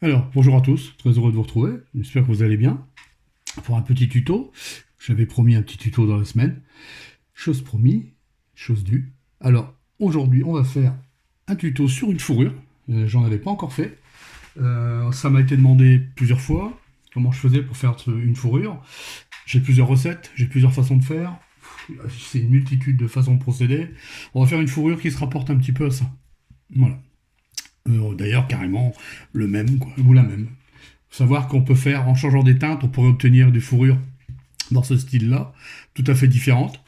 Alors, bonjour à tous, très heureux de vous retrouver, j'espère que vous allez bien. Pour un petit tuto, j'avais promis un petit tuto dans la semaine. Chose promis, chose due. Alors, aujourd'hui, on va faire un tuto sur une fourrure. J'en avais pas encore fait. Ça m'a été demandé plusieurs fois, comment je faisais pour faire une fourrure. J'ai plusieurs recettes, j'ai plusieurs façons de faire. C'est une multitude de façons de procéder. On va faire une fourrure qui se rapporte un petit peu à ça. Voilà. D'ailleurs, carrément le même, quoi, ou la même. Faut savoir qu'on peut faire, en changeant des teintes, on pourrait obtenir des fourrures dans ce style-là, tout à fait différentes.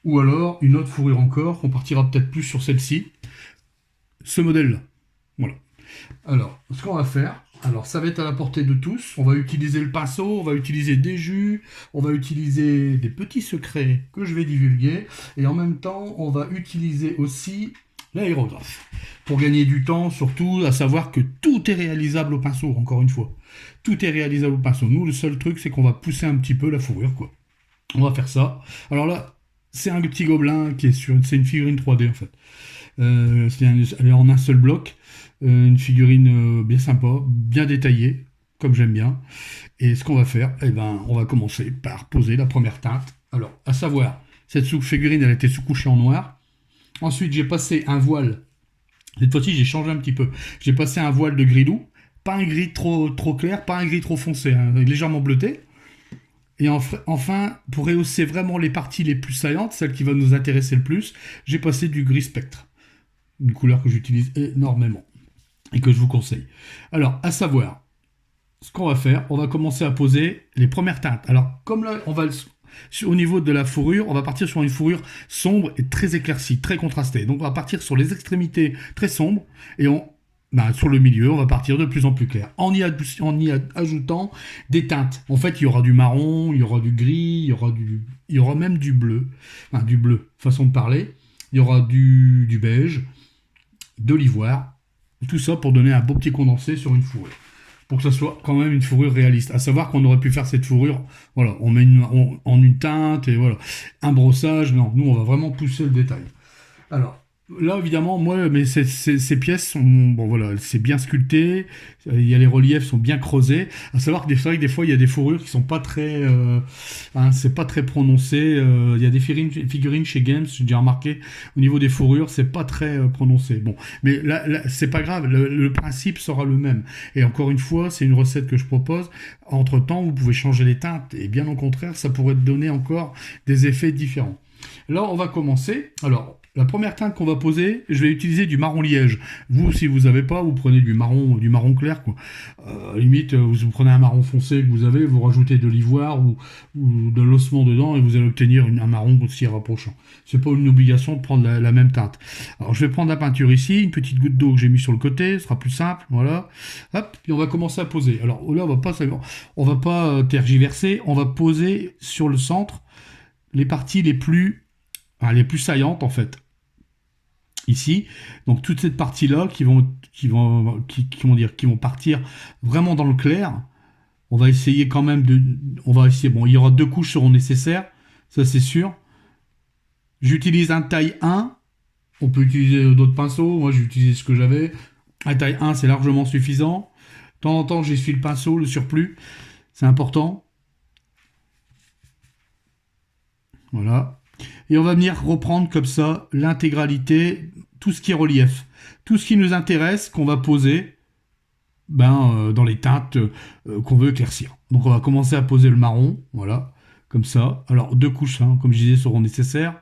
Ou alors, une autre fourrure encore, on partira peut-être plus sur celle-ci, ce modèle-là. Voilà. Alors, ce qu'on va faire, alors ça va être à la portée de tous. On va utiliser le pinceau, on va utiliser des jus, on va utiliser des petits secrets que je vais divulguer. Et en même temps, on va utiliser aussi l'aérographe. Pour gagner du temps, surtout, à savoir que tout est réalisable au pinceau, encore une fois. Tout est réalisable au pinceau. Nous, le seul truc, c'est qu'on va pousser un petit peu la fourrure, quoi. On va faire ça. Alors là, c'est un petit gobelin qui est sur... C'est une figurine 3D, en fait. Elle est en un seul bloc. Une figurine bien sympa, bien détaillée, comme j'aime bien. Et ce qu'on va faire, eh ben, on va commencer par poser la première teinte. Alors, à savoir, cette figurine, elle a été sous-couchée en noir. Ensuite, j'ai passé un voile. Cette fois-ci, j'ai changé un petit peu. J'ai passé un voile de gris doux. Pas un gris trop clair, pas un gris trop foncé, hein, légèrement bleuté. Et enfin, pour rehausser vraiment les parties les plus saillantes, celles qui vont nous intéresser le plus, j'ai passé du gris spectre. Une couleur que j'utilise énormément et que je vous conseille. Alors, à savoir, ce qu'on va faire, on va commencer à poser les premières teintes. Alors, comme là, au niveau de la fourrure, on va partir sur une fourrure sombre et très éclaircie, très contrastée. Donc, on va partir sur les extrémités très sombres et sur le milieu, on va partir de plus en plus clair. En y ajoutant des teintes. En fait, il y aura du marron, il y aura du gris, il y aura même du bleu. Enfin, du bleu, façon de parler. Il y aura du beige, de l'ivoire. Tout ça pour donner un beau petit condensé sur une fourrure. Pour que ça soit quand même une fourrure réaliste. À savoir qu'on aurait pu faire cette fourrure, voilà, en une teinte et voilà. Un brossage, non, nous on va vraiment pousser le détail. Alors, là évidemment, moi, mais ces pièces sont, bon voilà, c'est bien sculpté, il y a les reliefs sont bien creusés. À savoir que c'est vrai que des fois il y a des fourrures qui sont pas très, c'est pas très prononcé. Il y a des figurines chez Games, j'ai déjà remarqué, au niveau des fourrures, c'est pas très prononcé. Bon, mais là c'est pas grave, le principe sera le même. Et encore une fois, c'est une recette que je propose. Entre temps, vous pouvez changer les teintes et bien au contraire, ça pourrait donner encore des effets différents. Là, on va commencer. Alors, la première teinte qu'on va poser, je vais utiliser du marron liège. Vous, si vous n'avez pas, vous prenez du marron clair, quoi. Limite, vous prenez un marron foncé que vous avez, vous rajoutez de l'ivoire ou de l'ossement dedans et vous allez obtenir un marron aussi rapprochant. C'est pas une obligation de prendre la même teinte. Alors, je vais prendre la peinture ici, une petite goutte d'eau que j'ai mis sur le côté, ce sera plus simple, voilà. Hop, puis on va commencer à poser. Alors là, on va pas tergiverser, on va poser sur le centre les parties les plus saillantes en fait. Ici, donc toute cette partie-là qui vont partir vraiment dans le clair. On va essayer quand même bon, il y aura 2 couches seront nécessaires, ça c'est sûr. J'utilise un taille 1. On peut utiliser d'autres pinceaux. Moi, j'ai utilisé ce que j'avais. Un taille 1, c'est largement suffisant. De temps en temps, j'essuie le pinceau, le surplus. C'est important. Voilà. Et on va venir reprendre comme ça l'intégralité, tout ce qui est relief. Tout ce qui nous intéresse, qu'on va poser dans les teintes qu'on veut éclaircir. Donc on va commencer à poser le marron, voilà, comme ça. Alors 2 couches, hein, comme je disais, seront nécessaires.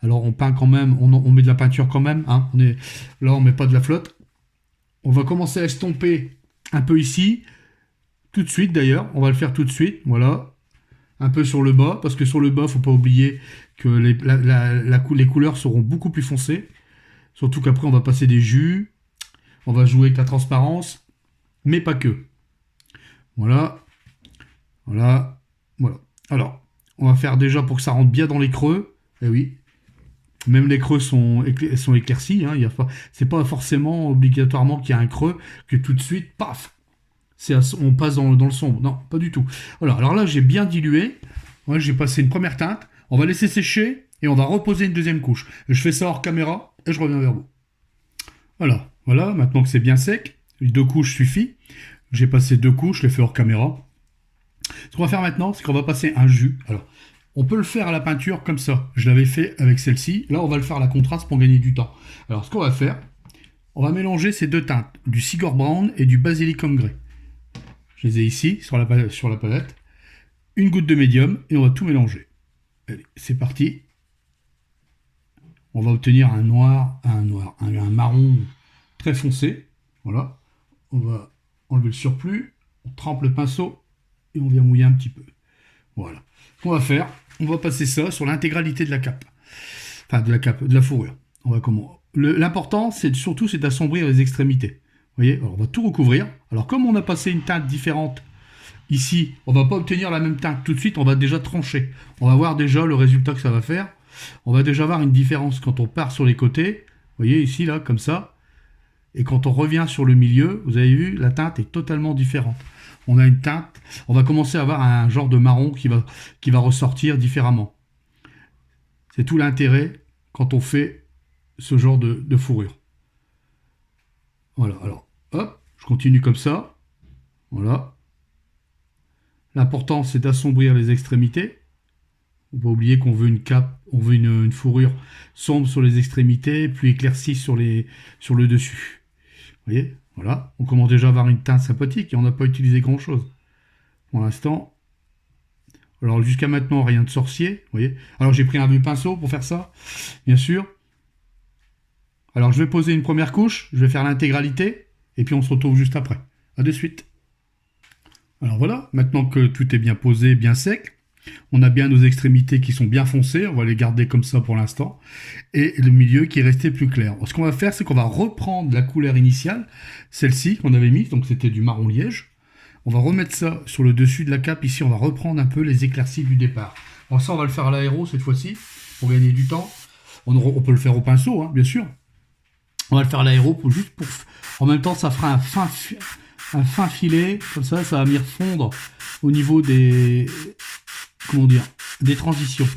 Alors on peint quand même, on met de la peinture quand même. Hein, là on met pas de la flotte. On va commencer à estomper un peu ici, tout de suite d'ailleurs. On va le faire tout de suite, voilà. Un peu sur le bas, parce que sur le bas, faut pas oublier que les couleurs seront beaucoup plus foncées. Surtout qu'après, on va passer des jus, on va jouer avec la transparence, mais pas que. Voilà, voilà, voilà. Alors, on va faire déjà pour que ça rentre bien dans les creux. Eh oui, même les creux sont éclaircis. Hein, c'est pas forcément obligatoirement qu'il y a un creux, que tout de suite, paf, on passe dans le sombre. Non, pas du tout. Voilà, alors là, j'ai bien dilué. Moi, j'ai passé une première teinte. On va laisser sécher et on va reposer une deuxième couche. Je fais ça hors caméra et je reviens vers vous. Voilà, maintenant que c'est bien sec, 2 couches suffit. J'ai passé 2 couches, je l'ai fait hors caméra. Ce qu'on va faire maintenant, c'est qu'on va passer un jus. Alors, on peut le faire à la peinture comme ça. Je l'avais fait avec celle-ci. Là, on va le faire à la contraste pour gagner du temps. Alors, ce qu'on va faire, on va mélanger ces deux teintes, du Sigor Brown et du Basilicum Grey. Je les ai ici, sur la palette. Une goutte de médium, et on va tout mélanger. Allez, c'est parti. On va obtenir un marron très foncé. Voilà. On va enlever le surplus, on trempe le pinceau, et on vient mouiller un petit peu. Voilà. Ce qu'on va faire, on va passer ça sur l'intégralité de la cape. Enfin, de la fourrure. L'important, c'est d'assombrir les extrémités. Vous voyez, alors on va tout recouvrir. Alors, comme on a passé une teinte différente ici, on ne va pas obtenir la même teinte tout de suite, on va déjà trancher. On va voir déjà le résultat que ça va faire. On va déjà voir une différence quand on part sur les côtés. Vous voyez, ici, là, comme ça. Et quand on revient sur le milieu, vous avez vu, la teinte est totalement différente. On a une teinte, on va commencer à avoir un genre de marron qui va ressortir différemment. C'est tout l'intérêt quand on fait ce genre de fourrure. Voilà, alors, hop, je continue comme ça. Voilà. L'important, c'est d'assombrir les extrémités. On va oublier qu'on veut une cape, on veut une fourrure sombre sur les extrémités, puis éclaircie sur le dessus. Vous voyez, voilà. On commence déjà à avoir une teinte sympathique et on n'a pas utilisé grand-chose. Pour l'instant. Alors, jusqu'à maintenant, rien de sorcier. Vous voyez. Alors, j'ai pris un vieux pinceau pour faire ça, bien sûr. Alors, je vais poser une première couche, je vais faire l'intégralité, et puis on se retrouve juste après. A de suite. Alors voilà, maintenant que tout est bien posé, bien sec, on a bien nos extrémités qui sont bien foncées, on va les garder comme ça pour l'instant, et le milieu qui est resté plus clair. Ce qu'on va faire, c'est qu'on va reprendre la couleur initiale, celle-ci qu'on avait mise, donc c'était du marron liège. On va remettre ça sur le dessus de la cape, ici on va reprendre un peu les éclaircies du départ. Alors ça, on va le faire à l'aéro cette fois-ci, pour gagner du temps. On peut le faire au pinceau, hein, bien sûr. On va le faire à l'aéro, en même temps, ça fera un fin filet, comme ça va venir fondre au niveau des transitions.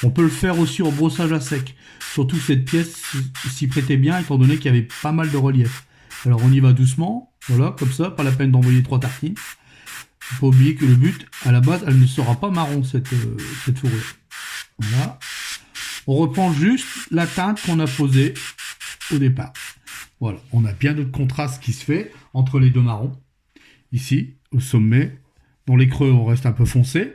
On peut le faire aussi en brossage à sec. Surtout cette pièce s'y prêtait bien, étant donné qu'il y avait pas mal de relief. Alors on y va doucement, voilà, comme ça, pas la peine d'envoyer 3 tartines. Il faut pas oublier que le but, à la base, elle ne sera pas marron, cette fourrure. Voilà. On reprend juste la teinte qu'on a posée au départ. Voilà, on a bien notre contraste qui se fait entre les deux marrons. Ici, au sommet, dans les creux, on reste un peu foncé,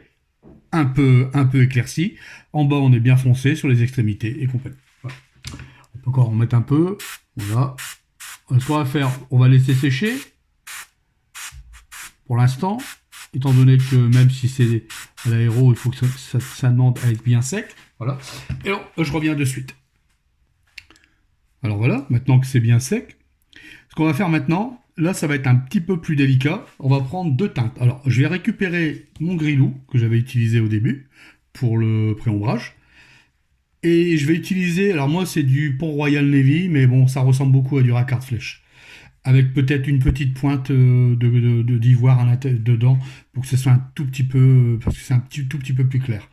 un peu éclairci. En bas, on est bien foncé sur les extrémités et compagnie. Voilà. On peut encore en mettre un peu. Voilà. Ce qu'on va faire, on va laisser sécher pour l'instant, étant donné que même si c'est à l'aéro, il faut que ça demande à être bien sec. Voilà. Et alors, je reviens de suite. Alors voilà, maintenant que c'est bien sec, ce qu'on va faire maintenant, là ça va être un petit peu plus délicat, on va prendre 2 teintes. Alors je vais récupérer mon gris-loup que j'avais utilisé au début pour le pré-ombrage. Et je vais utiliser, alors moi c'est du Pont-Royal Navy, mais bon ça ressemble beaucoup à du Racquard Flèche. Avec peut-être une petite pointe d'ivoire dedans pour que ce soit un tout petit peu, parce que c'est tout petit peu plus clair.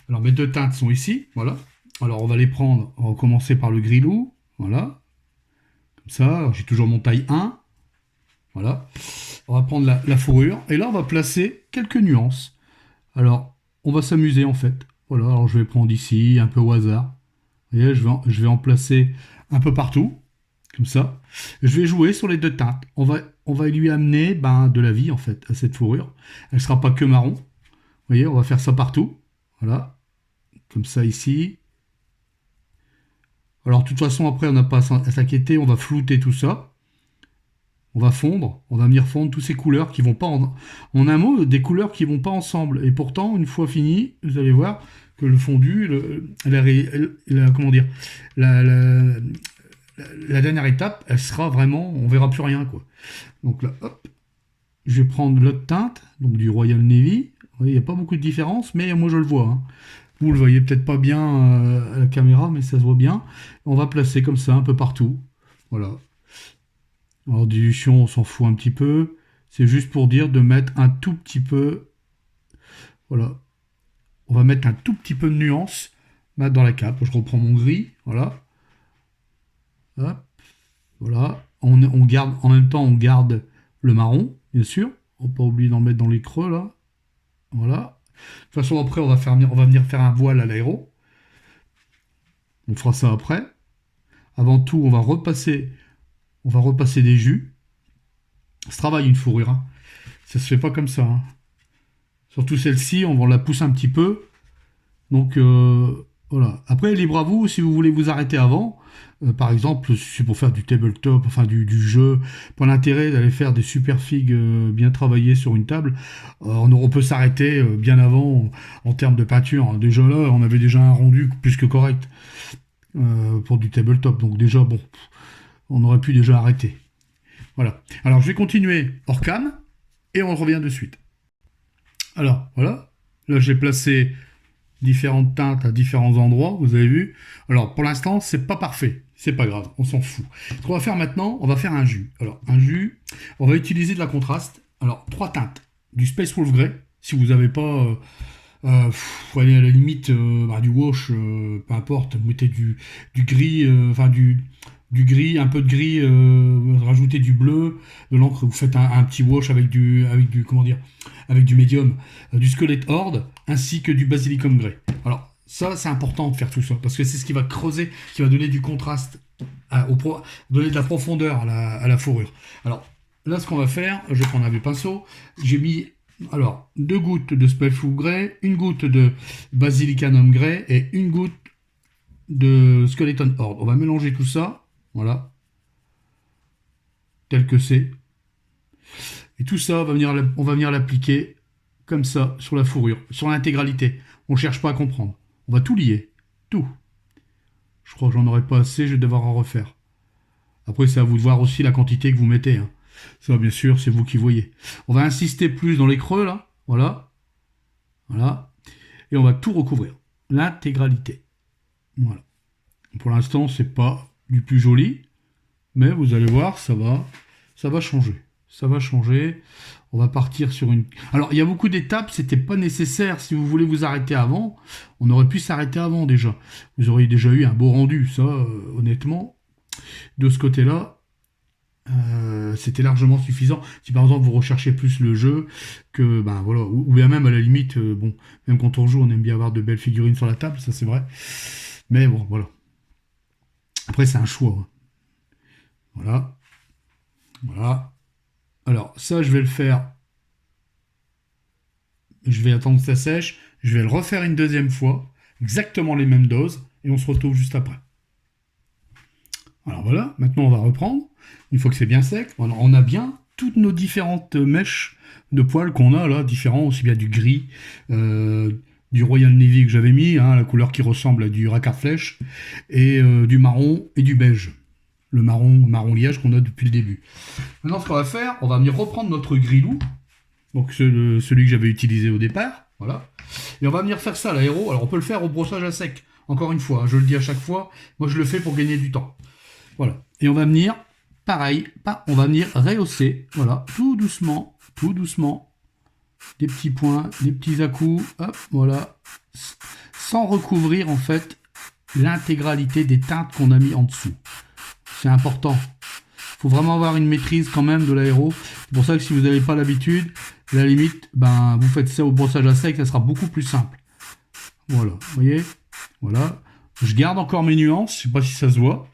Alors mes 2 teintes sont ici, voilà. Alors on va les prendre, on va commencer par le gris-loup. Voilà, comme ça, j'ai toujours mon taille 1, voilà, on va prendre la fourrure, et là on va placer quelques nuances. Alors, on va s'amuser en fait, voilà, alors je vais prendre ici, un peu au hasard, vous voyez, je vais en placer un peu partout, comme ça, je vais jouer sur les 2 teintes, on va lui amener de la vie en fait, à cette fourrure, elle ne sera pas que marron, vous voyez, on va faire ça partout, voilà, comme ça ici. Alors, de toute façon, après, on n'a pas à s'inquiéter, on va flouter tout ça. On va fondre, on va venir fondre toutes ces couleurs qui vont pas en un mot, des couleurs qui vont pas ensemble. Et pourtant, une fois fini, vous allez voir que le fondu, comment dire, la dernière étape, elle sera vraiment, on verra plus rien, quoi. Donc là, hop, je vais prendre l'autre teinte, donc du Royal Navy. Vous voyez, il n'y a pas beaucoup de différence, mais moi je le vois, hein. Vous le voyez peut-être pas bien à la caméra, mais ça se voit bien. On va placer comme ça un peu partout. Voilà. Alors dilution, on s'en fout un petit peu. C'est juste pour dire de mettre un tout petit peu. Voilà. On va mettre un tout petit peu de nuance dans la cape. Je reprends mon gris. Voilà. Hop. Voilà. on garde, en même temps, on garde le marron, bien sûr. On peut pas oublier d'en mettre dans les creux, là. Voilà. De toute façon, après, on va venir faire un voile à l'aéro. On fera ça après. Avant tout, on va repasser des jus. Ça travaille une fourrure, hein. Ça se fait pas comme ça, hein. Surtout celle-ci, on la pousse un petit peu. Donc, voilà. Après, libre à vous, si vous voulez vous arrêter avant. Par exemple, si c'est pour faire du tabletop, enfin du jeu. Pour l'intérêt d'aller faire des super figues bien travaillées sur une table, on peut s'arrêter bien avant en termes de peinture, hein. Déjà là, on avait déjà un rendu plus que correct pour du tabletop. Donc déjà, bon, on aurait pu déjà arrêter. Voilà. Alors, je vais continuer hors cam et on revient de suite. Alors, voilà. Là, j'ai placé différentes teintes à différents endroits, vous avez vu. Alors, pour l'instant, c'est pas parfait. C'est pas grave, on s'en fout. Ce qu'on va faire maintenant, on va faire un jus. Alors, un jus, on va utiliser de la contraste. Alors, 3 teintes. Du Space Wolf Grey, si vous n'avez pas... faut aller à la limite du wash, peu importe, vous mettez du gris, du gris, un peu de gris, rajoutez du bleu, de l'encre, vous faites un petit wash avec du médium, du Squelette Horde, ainsi que du Basilicum Grey. Alors ça, c'est important de faire tout ça, parce que c'est ce qui va creuser, qui va donner du contraste, donner de la profondeur à la fourrure. Alors là, ce qu'on va faire, je vais prendre un vieux pinceau, j'ai mis 2 gouttes de Space Wolf Grey, une goutte de Basilicum Grey et une goutte de Skeleton Horde. On va mélanger tout ça, voilà, tel que c'est. Et tout ça, on va venir l'appliquer comme ça sur la fourrure, sur l'intégralité. On ne cherche pas à comprendre. On va tout lier, tout. Je crois que j'en aurai pas assez, je vais devoir en refaire. Après, c'est à vous de voir aussi la quantité que vous mettez, hein. Ça, bien sûr, c'est vous qui voyez. On va insister plus dans les creux, là. Voilà. Voilà. Et on va tout recouvrir. L'intégralité. Voilà. Pour l'instant, c'est pas du plus joli. Mais vous allez voir, ça va changer. Ça va changer. On va partir sur une... Alors, il y a beaucoup d'étapes, c'était pas nécessaire. Si vous voulez vous arrêter avant, on aurait pu s'arrêter avant déjà. Vous auriez déjà eu un beau rendu, ça, honnêtement. De ce côté-là, c'était largement suffisant. Si par exemple vous recherchez plus le jeu, que voilà, ou bien même à la limite, bon, même quand on joue, on aime bien avoir de belles figurines sur la table, ça c'est vrai. Mais bon, voilà. Après, c'est un choix, hein. Voilà. Voilà. Alors, ça, je vais le faire. Je vais attendre que ça sèche. Je vais le refaire une deuxième fois. Exactement les mêmes doses. Et on se retrouve juste après. Alors voilà. Maintenant, on va reprendre. Une fois que c'est bien sec, on a bien toutes nos différentes mèches de poils qu'on a là, différents, aussi bien du gris, du Royal Navy que j'avais mis, hein, la couleur qui ressemble à du Racard Flèche, et du marron et du beige. Le marron liège qu'on a depuis le début. Maintenant, ce qu'on va faire, on va venir reprendre notre gris-loup, donc celui que j'avais utilisé au départ, voilà. Et on va venir faire ça à l'aéro. Alors, on peut le faire au brossage à sec, encore une fois, hein, je le dis à chaque fois, moi je le fais pour gagner du temps. Voilà. Et on va venir, pareil, on va venir rehausser, voilà, tout doucement, des petits points, des petits à-coups, hop, voilà, sans recouvrir, en fait, l'intégralité des teintes qu'on a mis en dessous. C'est important. Il faut vraiment avoir une maîtrise quand même de l'aéro. C'est pour ça que si vous n'avez pas l'habitude, à la limite, vous faites ça au brossage à sec, ça sera beaucoup plus simple. Voilà, vous voyez, voilà. Je garde encore mes nuances, je ne sais pas si ça se voit.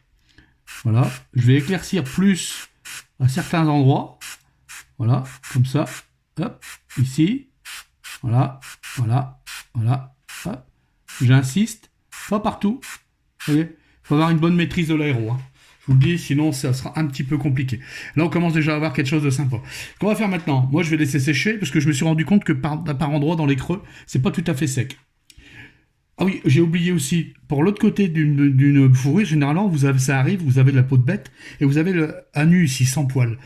Voilà, je vais éclaircir plus à certains endroits. Voilà, comme ça. Hop, ici. Voilà, voilà, voilà. Hop. J'insiste, pas partout. Vous voyez, il faut avoir une bonne maîtrise de l'aéro, hein. Je vous le dis, sinon ça sera un petit peu compliqué. Là, on commence déjà à avoir quelque chose de sympa. Ce qu'on va faire maintenant, moi je vais laisser sécher, parce que je me suis rendu compte que par endroit, dans les creux, c'est pas tout à fait sec. Ah oui, j'ai oublié aussi, pour l'autre côté d'une fourrure, généralement, ça arrive, vous avez de la peau de bête, et vous avez un nu ici, sans poil.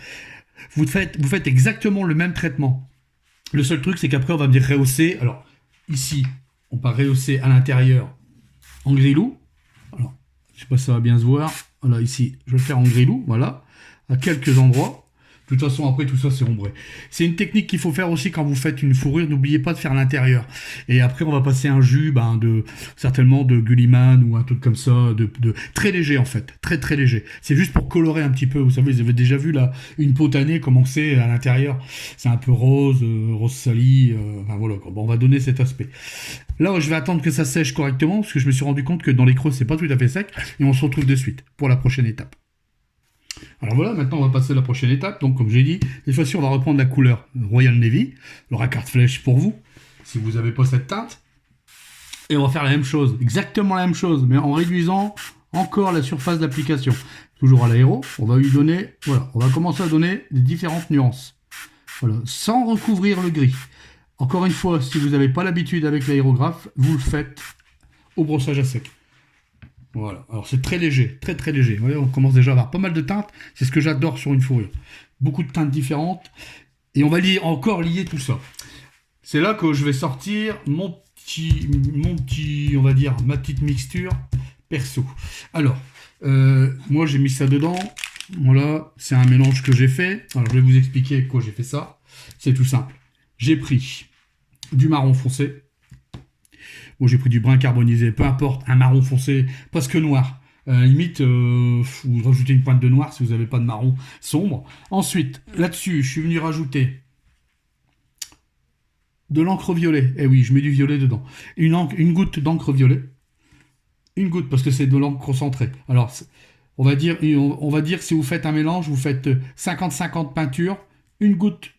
Vous faites exactement le même traitement. Le seul truc, c'est qu'après, on va venir rehausser. Alors, ici, on va rehausser à l'intérieur en gris-loup. Alors, je sais pas si ça va bien se voir. Voilà, ici, je vais le faire en gris-loup, voilà, à quelques endroits. De toute façon, après, tout ça, c'est ombré. C'est une technique qu'il faut faire aussi quand vous faites une fourrure. N'oubliez pas de faire l'intérieur. Et après, on va passer un jus, certainement de Gulliman ou un truc comme ça, très léger, en fait. Très, très léger. C'est juste pour colorer un petit peu. Vous savez, vous avez déjà vu, là, une peau tannée, comment c'est à l'intérieur. C'est un peu rose, rose sali. Enfin, voilà, quoi. Bon, on va donner cet aspect. Là, je vais attendre que ça sèche correctement, parce que je me suis rendu compte que dans les creux, c'est pas tout à fait sec. Et on se retrouve de suite pour la prochaine étape. Alors voilà, maintenant on va passer à la prochaine étape. Donc comme j'ai dit, cette fois-ci on va reprendre la couleur Royal Navy, le racard de flèche pour vous, si vous n'avez pas cette teinte. Et on va faire la même chose, exactement la même chose, mais en réduisant encore la surface d'application. Toujours à l'aéro, on va lui donner, voilà, on va commencer à donner des différentes nuances. Voilà, sans recouvrir le gris. Encore une fois, si vous n'avez pas l'habitude avec l'aérographe, vous le faites au brossage à sec. Voilà, alors c'est très léger, très très léger. Vous voyez, on commence déjà à avoir pas mal de teintes, c'est ce que j'adore sur une fourrure. Beaucoup de teintes différentes, et on va encore lier tout ça. C'est là que je vais sortir mon petit, on va dire, ma petite mixture perso. Alors, moi j'ai mis ça dedans, voilà, c'est un mélange que j'ai fait. Alors je vais vous expliquer pourquoi j'ai fait ça. C'est tout simple. J'ai pris du marron foncé. Bon, j'ai pris du brun carbonisé, peu importe, un marron foncé, presque noir. Limite, vous rajoutez une pointe de noir si vous n'avez pas de marron sombre. Ensuite, là-dessus, je suis venu rajouter de l'encre violet. Eh oui, je mets du violet dedans. Une goutte d'encre violet. Une goutte, parce que c'est de l'encre concentrée. Alors, on va dire si vous faites un mélange, vous faites 50-50 peinture, une goutte.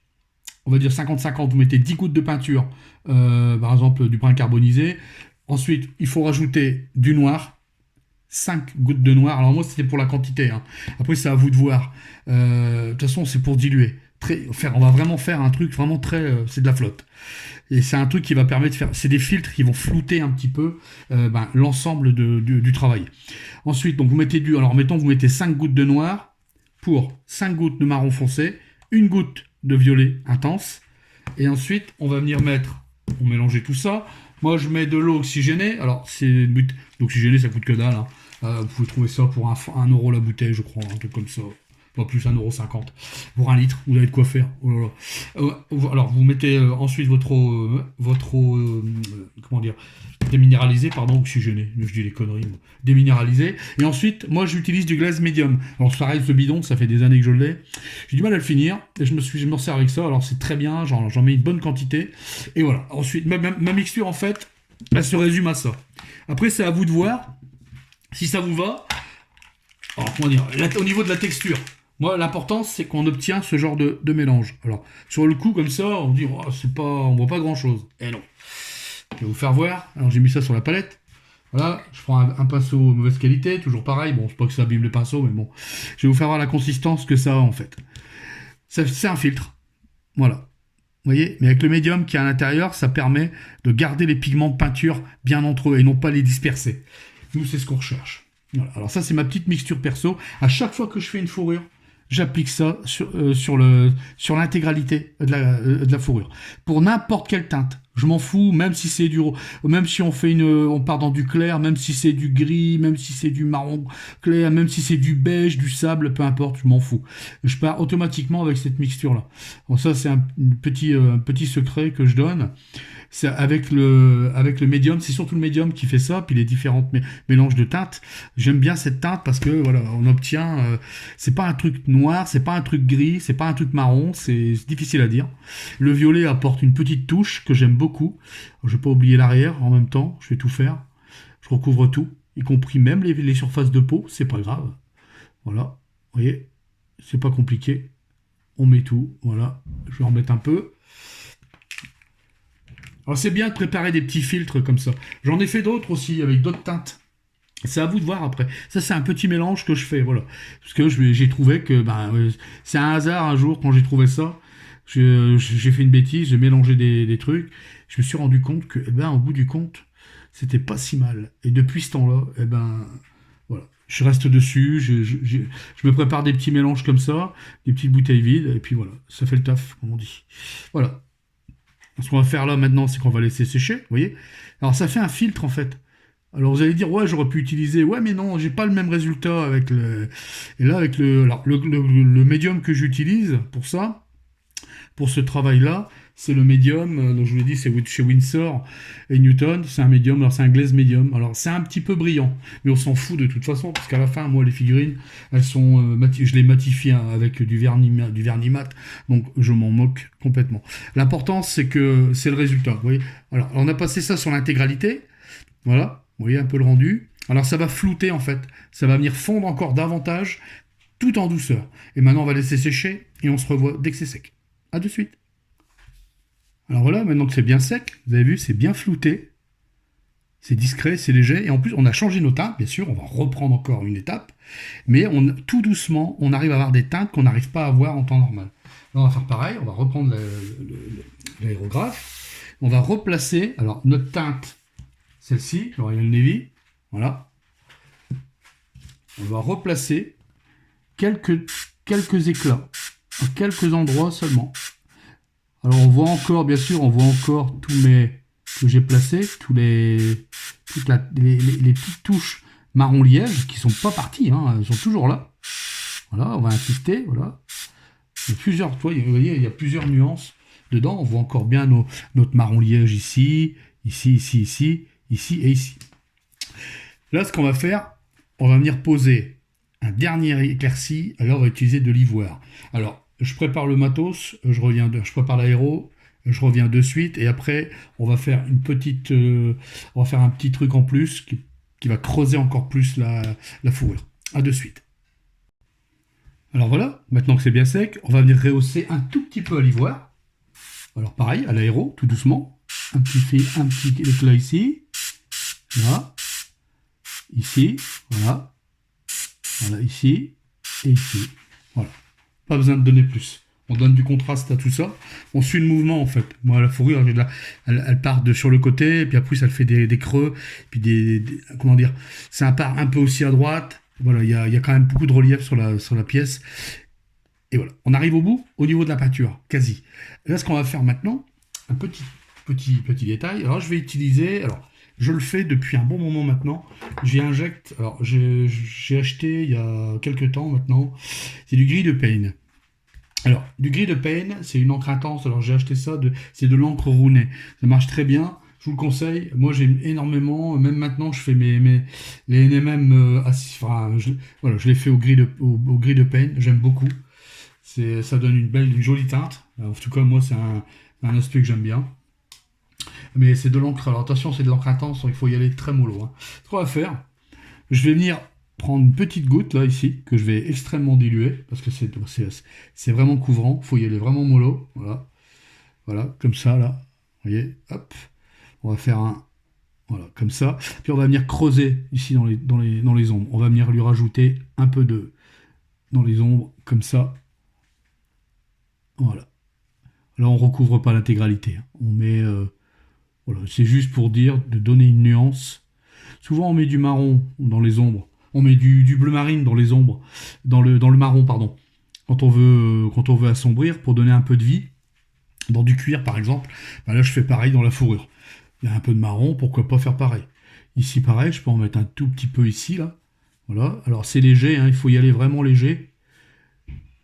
On va dire 50-50, vous mettez 10 gouttes de peinture, par exemple du brun carbonisé. Ensuite, il faut rajouter du noir, 5 gouttes de noir. Alors moi, c'était pour la quantité. Hein. Après, c'est à vous de voir. De toute façon, c'est pour diluer. On va vraiment faire un truc vraiment très... c'est de la flotte. Et c'est un truc qui va permettre de faire... C'est des filtres qui vont flouter un petit peu l'ensemble du travail. Ensuite, donc vous mettez Alors, mettons, vous mettez 5 gouttes de noir pour 5 gouttes de marron foncé, une goutte de violet intense. Et ensuite, on va venir mélanger tout ça. Moi, je mets de l'eau oxygénée. Alors, l'oxygéné, ça coûte que dalle. Hein. Vous pouvez trouver ça pour 1 euro la bouteille, je crois, un truc comme ça. Pas plus, 1,50 €. Pour 1 litre, vous avez de quoi faire. Oh là là. Alors, vous mettez ensuite votre eau, comment dire, déminéralisée, pardon, oxygénée. Je dis les conneries. Déminéralisée. Et ensuite, moi, j'utilise du glaze médium. Alors, ça reste le bidon, ça fait des années que je l'ai. J'ai du mal à le finir. Et je me sers avec ça. Alors, c'est très bien. J'en mets une bonne quantité. Et voilà. Ensuite, ma mixture, en fait, elle se résume à ça. Après, c'est à vous de voir si ça vous va. Alors, comment dire, au niveau de la texture. Moi, l'important, c'est qu'on obtient ce genre de mélange. Alors, sur le coup, comme ça, on dit, oh, on voit pas grand-chose. Eh non. Je vais vous faire voir. Alors, j'ai mis ça sur la palette. Voilà, je prends un pinceau mauvaise qualité, toujours pareil. Bon, c'est pas que ça abîme le pinceau, mais bon. Je vais vous faire voir la consistance que ça a, en fait. C'est un filtre. Voilà. Vous voyez, mais avec le médium qui est à l'intérieur, ça permet de garder les pigments de peinture bien entre eux et non pas les disperser. Nous, c'est ce qu'on recherche. Voilà. Alors ça, c'est ma petite mixture perso. À chaque fois que je fais une fourrure, j'applique ça sur l'intégralité de la fourrure. Pour n'importe quelle teinte. Je m'en fous, même si c'est même si on part dans du clair, même si c'est du gris, même si c'est du marron clair, même si c'est du beige, du sable, peu importe, je m'en fous. Je pars automatiquement avec cette mixture-là. Bon, ça, c'est un petit secret que je donne. C'est avec le médium, c'est surtout le médium qui fait ça, puis les différentes mélanges de teintes. J'aime bien cette teinte parce que voilà, on obtient, c'est pas un truc noir, c'est pas un truc gris, c'est pas un truc marron, c'est difficile à dire. Le violet apporte une petite touche que j'aime beaucoup. Je vais pas oublier l'arrière en même temps, je vais tout faire. Je recouvre tout, y compris même les surfaces de peau, c'est pas grave. Voilà, vous voyez, c'est pas compliqué. On met tout, voilà. Je vais en mettre un peu. Alors c'est bien de préparer des petits filtres comme ça. J'en ai fait d'autres aussi, avec d'autres teintes. C'est à vous de voir après. Ça, c'est un petit mélange que je fais, voilà. Parce que j'ai trouvé que, c'est un hasard un jour quand j'ai trouvé ça. J'ai fait une bêtise, j'ai mélangé des trucs. Je me suis rendu compte que, au bout du compte, c'était pas si mal. Et depuis ce temps-là, voilà. Je reste dessus, je me prépare des petits mélanges comme ça, des petites bouteilles vides, et puis voilà, ça fait le taf, comme on dit. Voilà. Ce qu'on va faire là maintenant, c'est qu'on va laisser sécher, vous voyez. Alors ça fait un filtre en fait. Alors vous allez dire, ouais, j'aurais pu utiliser, ouais, mais non, j'ai pas le même résultat avec le. Et là, avec le médium que j'utilise pour ça, pour ce travail-là, c'est le médium, dont je vous l'ai dit, c'est chez Winsor et Newton, c'est un médium, alors c'est un glaze médium. Alors c'est un petit peu brillant, mais on s'en fout de toute façon, parce qu'à la fin, moi, les figurines, elles sont, je les matifie hein, avec du vernis mat, donc je m'en moque complètement. L'important, c'est que c'est le résultat, vous voyez. Alors, on a passé ça sur l'intégralité, voilà, vous voyez un peu le rendu. Alors ça va flouter en fait, ça va venir fondre encore davantage, tout en douceur. Et maintenant, on va laisser sécher, et on se revoit dès que c'est sec. À de suite. Alors voilà, maintenant que c'est bien sec, vous avez vu, c'est bien flouté, c'est discret, c'est léger, et en plus on a changé nos teintes, bien sûr, on va reprendre encore une étape, mais tout doucement, on arrive à avoir des teintes qu'on n'arrive pas à avoir en temps normal. Là, on va faire pareil, on va reprendre l'aérographe, on va replacer, alors notre teinte, celle-ci, L'Oréal Navy, voilà, on va replacer quelques éclats, à quelques endroits seulement. Alors on voit encore, bien sûr, on voit encore tous mes que j'ai placés, les petites touches marron liège qui sont pas parties, hein, elles sont toujours là. Voilà, on va insister, voilà. Il y a plusieurs, vous voyez, il y a plusieurs nuances dedans. On voit encore bien notre marron liège ici, ici et ici. Là, ce qu'on va faire, on va venir poser un dernier éclairci. Alors, on va utiliser de l'ivoire. Alors, je prépare le matos, je prépare l'aéro, je reviens de suite, et après, on va faire on va faire un petit truc en plus qui va creuser encore plus la fourrure. À de suite. Alors voilà, maintenant que c'est bien sec, on va venir rehausser un tout petit peu à l'ivoire. Alors pareil, à l'aéro, tout doucement. Un petit éclat ici. Là. Ici. Voilà. Voilà, ici. Et ici. Voilà. Pas besoin de donner plus. On donne du contraste à tout ça. On suit le mouvement en fait. Moi, la fourrure, elle part sur le côté, et puis après, ça fait des creux, puis comment dire, ça part un peu aussi à droite. Voilà, il y a quand même beaucoup de relief sur la pièce. Et voilà, on arrive au bout, au niveau de la peinture, quasi. Et là, ce qu'on va faire maintenant, un petit détail. Alors, je vais utiliser, alors, je le fais depuis un bon moment maintenant. J'ai acheté il y a quelques temps maintenant, c'est du gris de Payne. Alors, du gris de Payne, c'est une encre intense. Alors, j'ai acheté ça, c'est de l'encre Rounet. Ça marche très bien. Je vous le conseille. Moi, j'aime énormément. Même maintenant, je fais les NMM enfin, voilà, je les fais au gris de Payne. J'aime beaucoup. Ça donne une jolie teinte. Alors, en tout cas, moi, c'est un aspect que j'aime bien. Mais c'est de l'encre. Alors, attention, c'est de l'encre intense. Il faut y aller très mollo. Hein. Ce qu'on va faire, je vais venir prendre une petite goutte là ici que je vais extrêmement diluer parce que c'est vraiment couvrant, faut y aller vraiment mollo, voilà comme ça là, vous voyez, hop, on va faire voilà comme ça, puis on va venir creuser ici dans les ombres, on va venir lui rajouter un peu dans les ombres comme ça, voilà. Là on recouvre pas l'intégralité, hein. On met voilà, c'est juste pour dire de donner une nuance. Souvent on met du marron dans les ombres. On met du bleu marine dans les ombres, dans le marron, pardon, quand on veut assombrir pour donner un peu de vie. Dans du cuir, par exemple, ben là, je fais pareil dans la fourrure. Il y a un peu de marron, pourquoi pas faire pareil. Ici, pareil, je peux en mettre un tout petit peu ici, là. Voilà. Alors, c'est léger, hein, il faut y aller vraiment léger.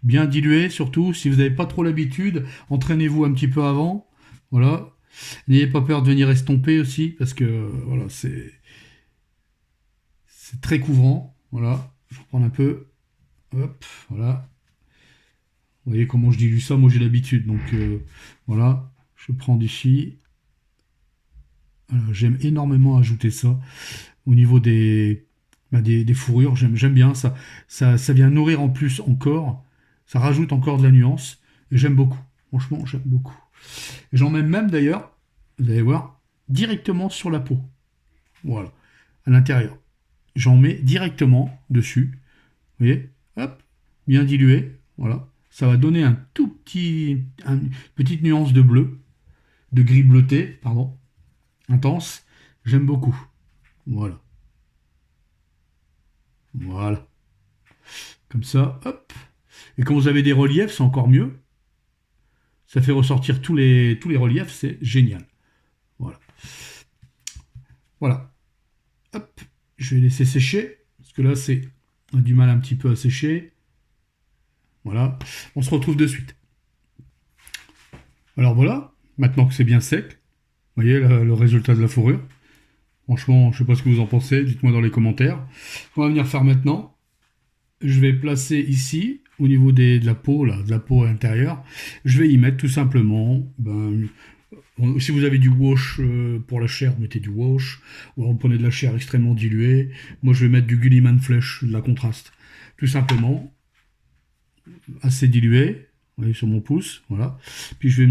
Bien dilué, surtout. Si vous n'avez pas trop l'habitude, entraînez-vous un petit peu avant. Voilà. N'ayez pas peur de venir estomper aussi, parce que, voilà, c'est très couvrant, voilà, je reprends un peu, hop, voilà, vous voyez comment je dilue ça, moi j'ai l'habitude, donc voilà, je prends d'ici, j'aime énormément ajouter ça, au niveau des fourrures, j'aime bien, ça vient nourrir en plus encore, ça rajoute encore de la nuance, et j'aime beaucoup, franchement j'aime beaucoup, et j'en mets même d'ailleurs, vous allez voir, directement sur la peau, voilà, à l'intérieur. J'en mets directement dessus. Vous voyez, hop, bien dilué. Voilà. Ça va donner une petite nuance de bleu, de gris bleuté, pardon, intense. J'aime beaucoup. Voilà. Voilà. Comme ça, hop. Et quand vous avez des reliefs, c'est encore mieux. Ça fait ressortir tous les reliefs, c'est génial. Voilà. Voilà. Hop, je vais laisser sécher, parce que là, on a du mal un petit peu à sécher. Voilà, on se retrouve de suite. Alors voilà, maintenant que c'est bien sec, vous voyez le résultat de la fourrure. Franchement, je sais pas ce que vous en pensez, dites-moi dans les commentaires. On va venir faire maintenant. Je vais placer ici, au niveau de la peau, là, de la peau à l'intérieur, je vais y mettre tout simplement, si vous avez du wash pour la chair, vous mettez du wash, ou alors vous prenez de la chair extrêmement diluée. Moi, je vais mettre du Gulliman Flesh, de la contraste. Tout simplement, assez dilué, vous voyez, sur mon pouce, voilà. Puis je vais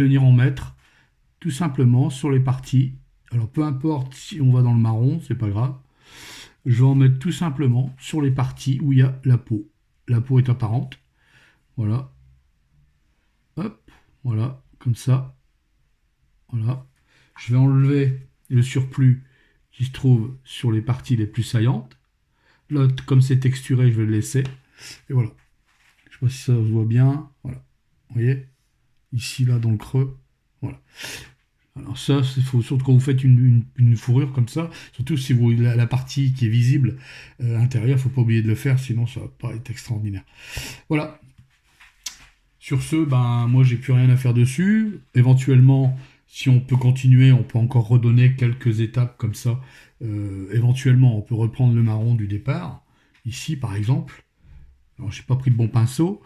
venir en mettre tout simplement sur les parties. Alors, peu importe si on va dans le marron, c'est pas grave. Je vais en mettre tout simplement sur les parties où il y a la peau. La peau est apparente. Voilà. Hop, voilà, comme ça. Voilà. Je vais enlever le surplus qui se trouve sur les parties les plus saillantes. Là, comme c'est texturé, je vais le laisser. Et voilà. Je ne sais pas si ça se voit bien. Voilà. Vous voyez? Ici, là, dans le creux. Voilà. Alors ça, il faut surtout quand vous faites une fourrure comme ça, surtout si vous la partie qui est visible intérieure, il ne faut pas oublier de le faire, sinon ça va pas être extraordinaire. Voilà. Sur ce, moi j'ai plus rien à faire dessus. Éventuellement, si on peut continuer, on peut encore redonner quelques étapes comme ça. Éventuellement, on peut reprendre le marron du départ, ici par exemple. Alors j'ai pas pris le bon pinceau,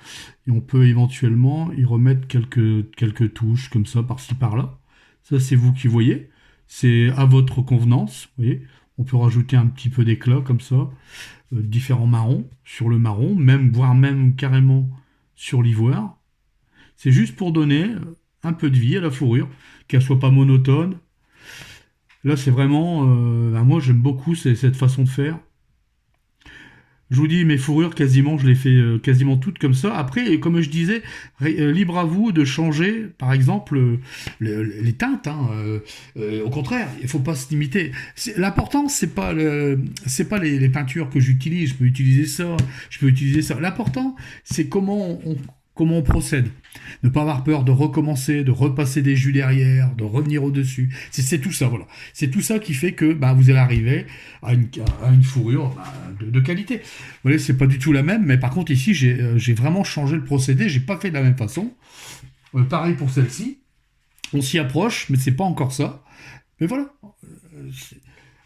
et on peut éventuellement y remettre quelques touches comme ça, par-ci par-là. Ça, c'est vous qui voyez. C'est à votre convenance. Vous voyez, on peut rajouter un petit peu d'éclat comme ça, différents marrons sur le marron, voire même carrément sur l'ivoire. C'est juste pour donner un peu de vie à la fourrure, qu'elle soit pas monotone. Là, c'est vraiment, moi j'aime beaucoup cette façon de faire. Je vous dis, mes fourrures, quasiment, je les fais quasiment toutes comme ça. Après, comme je disais, libre à vous de changer, par exemple, les teintes. Au contraire, il ne faut pas se limiter. L'important, c'est pas les peintures que j'utilise. Je peux utiliser ça, je peux utiliser ça. L'important, c'est comment on procède. Ne pas avoir peur de recommencer, de repasser des jus derrière, de revenir au-dessus. C'est tout ça, voilà. C'est tout ça qui fait que vous allez arriver à une fourrure de qualité. Vous voyez, c'est pas du tout la même, mais par contre ici, j'ai vraiment changé le procédé, j'ai pas fait de la même façon. Pareil pour celle-ci. On s'y approche, mais c'est pas encore ça. Mais voilà.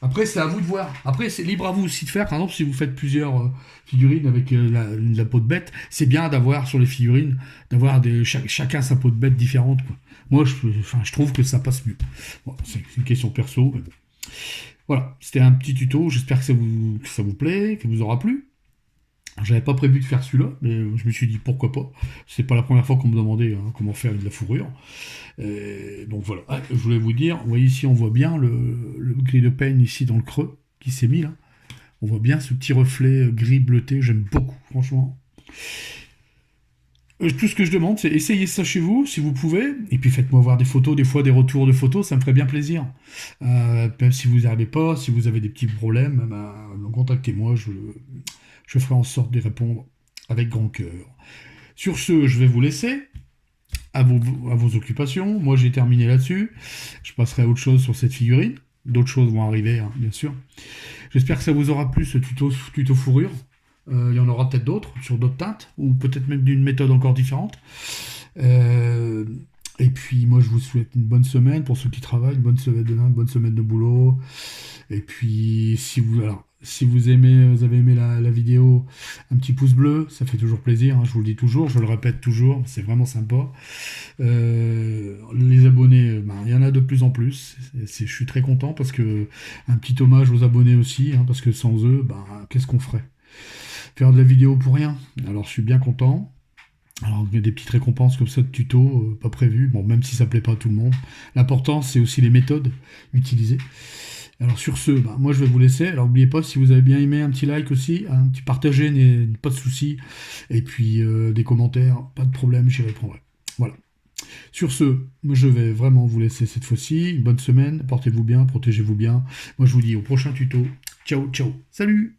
Après, c'est à vous de voir. Après, c'est libre à vous aussi de faire. Par exemple, si vous faites plusieurs figurines avec la peau de bête, c'est bien d'avoir sur les figurines, d'avoir chacun sa peau de bête différente, quoi. Moi, je trouve que ça passe mieux. Bon, c'est une question perso. Mais bon. Voilà, c'était un petit tuto. J'espère que ça vous plaît, que vous aura plu. J'avais pas prévu de faire celui-là, mais je me suis dit pourquoi pas. C'est pas la première fois qu'on me demandait comment faire de la fourrure. Donc voilà, je voulais vous dire, vous voyez ici on voit bien le gris de peigne ici dans le creux qui s'est mis là. On voit bien ce petit reflet gris bleuté, j'aime beaucoup, franchement. Tout ce que je demande, c'est essayez ça chez vous, si vous pouvez, et puis faites-moi voir des photos, des fois des retours de photos, ça me ferait bien plaisir. Même si vous n'arrivez pas, si vous avez des petits problèmes, contactez-moi, je ferai en sorte d'y répondre avec grand cœur. Sur ce, je vais vous laisser à vos occupations. Moi, j'ai terminé là-dessus. Je passerai à autre chose sur cette figurine. D'autres choses vont arriver, bien sûr. J'espère que ça vous aura plu, ce tuto fourrure. Il y en aura peut-être d'autres, sur d'autres teintes, ou peut-être même d'une méthode encore différente. Et puis, moi, je vous souhaite une bonne semaine pour ceux qui travaillent, une bonne semaine de boulot. Et puis, si vous avez aimé la vidéo, un petit pouce bleu, ça fait toujours plaisir, je vous le dis toujours, je le répète toujours, c'est vraiment sympa. Les abonnés, il y en a de plus en plus, je suis très content parce que un petit hommage aux abonnés aussi, parce que sans eux, qu'est-ce qu'on ferait? Faire de la vidéo pour rien. Alors je suis bien content. Alors, il y a des petites récompenses comme ça de tutos, pas prévues, même si ça plaît pas à tout le monde. L'important, c'est aussi les méthodes utilisées. Alors sur ce, moi je vais vous laisser. Alors n'oubliez pas, si vous avez bien aimé, un petit like aussi, un petit partagez, pas de soucis. Et puis des commentaires, pas de problème, j'y répondrai. Voilà. Sur ce, je vais vraiment vous laisser cette fois-ci. Une bonne semaine, portez-vous bien, protégez-vous bien. Moi je vous dis au prochain tuto. Ciao, ciao. Salut!